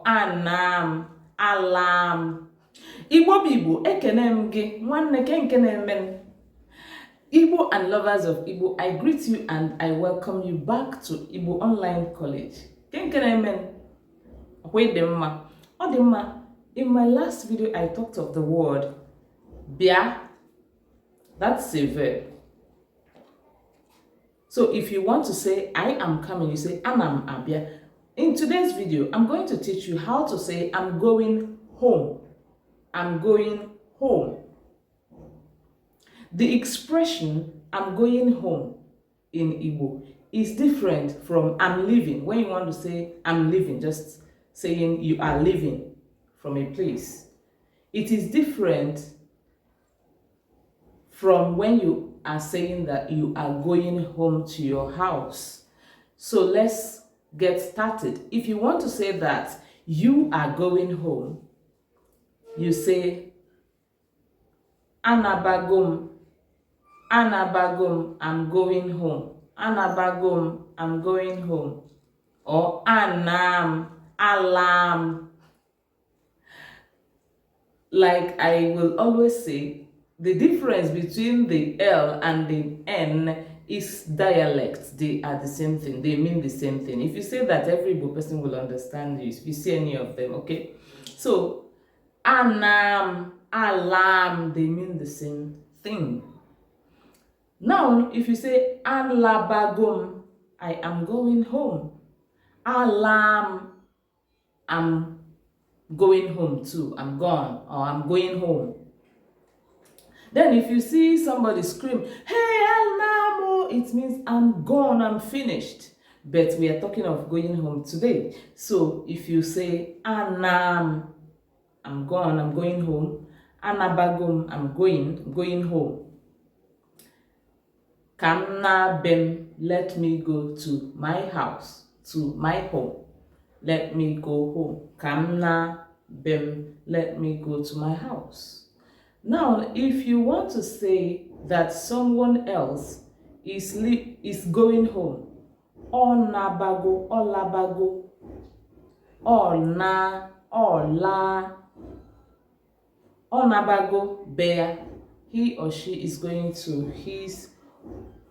anam, alam. Igbo Bibo, ekenem gị, nwanne ke nke na-emen. Igbo and lovers of Igbo, I greet you and I welcome you back to Igbo Online College. Ke nke na-emen? Okwe dị mma. Ọ dị mma. In my last video, I talked of the word bia. That's a verb. So if you want to say I am coming, you say anam abia. In today's video, I'm going to teach you how to say I'm going home. I'm going home. The expression I'm going home in Igbo is different from I'm leaving. When you want to say I'm leaving, just saying you are leaving from a place. It is different from when you are saying that you are going home to your house. So let's get started. If you want to say that you are going home, you say anabagum, anabagum, I'm going home. Anabagum, I'm going home. Or anam, alam. Like I will always say, the difference between the L and the N is dialect. They are the same thing. They mean the same thing. If you say that, every Igbo person will understand you if you see any of them, okay? So, anam, alam, they mean the same thing. Now, if you say alabagum, I am going home. Alam, I'm going home too. I'm gone, or I'm going home. Then if you see somebody scream, hey, Alamo, it means I'm gone, I'm finished. But we are talking of going home today. So if you say Anam, I'm gone, I'm going home. Anabagum, I'm going home. Kamna bem, let me go to my house, to my home. Let me go home. Kamna bem, let me go to my house. Now, if you want to say that someone else is going home, onabago, olabago, ona, ola, onabago, bear, he or she is going to his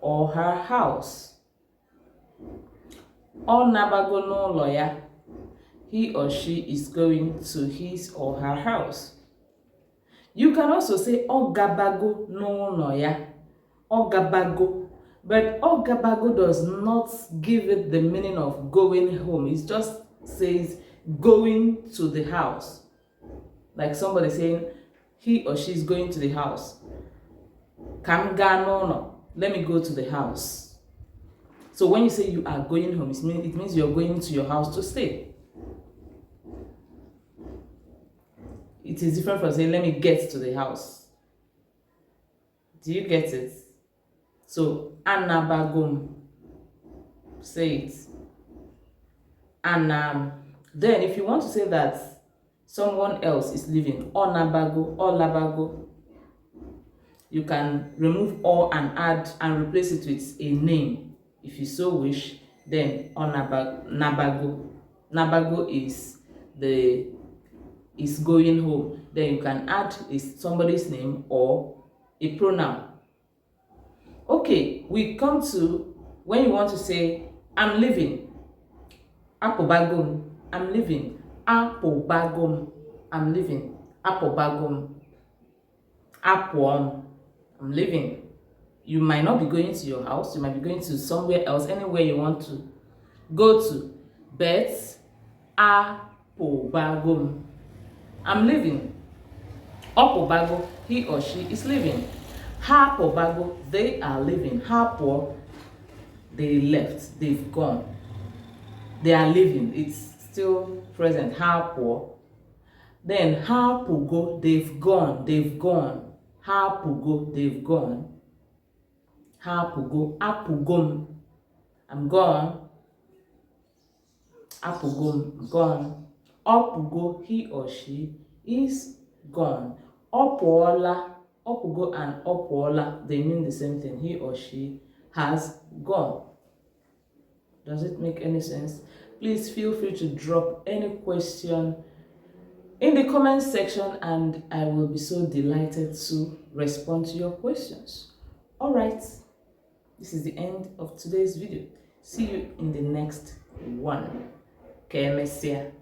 or her house. Onabago no lawyer, he or she is going to his or her house. You can also say Ogabago no noya. Ogabago. But Ogabago does not give it the meaning of going home. It just says going to the house. Like somebody saying he or she is going to the house. Kamga no no. Let me go to the house. So when you say you are going home, it means you're going to your house to stay. It is different from saying, let me get to the house. Do you get it? So, anabagum. Say it. And then if you want to say that someone else is living, onabago, olabago, you can remove or and add and replace it with a name. If you so wish, then nabago. Nabago is going home. Then you can add somebody's name or a pronoun. Okay, we come to when you want to say I'm leaving. Apobagum, I'm leaving. Apobagum, I'm leaving. Apobagum, apom, I'm leaving. You might not be going to your house, you might be going to somewhere else, anywhere you want to go to. But apobagum, I'm leaving. Opobago, he or she is leaving. Hapobago, they are leaving. Hapo, they left, they've gone. They are leaving, it's still present. Hapo. Then hapugo, they've gone, they've gone. Hapugo, they've gone. Hapugo, apugum, I'm gone. Apugum, I'm gone. Opugo, he or she is gone. Opola, opugo and opola, they mean the same thing. He or she has gone. Does it make any sense? please feel free to drop any question in the comment section and I will be so delighted to respond to your questions. All right, this is the end of today's video. See you in the next one. Que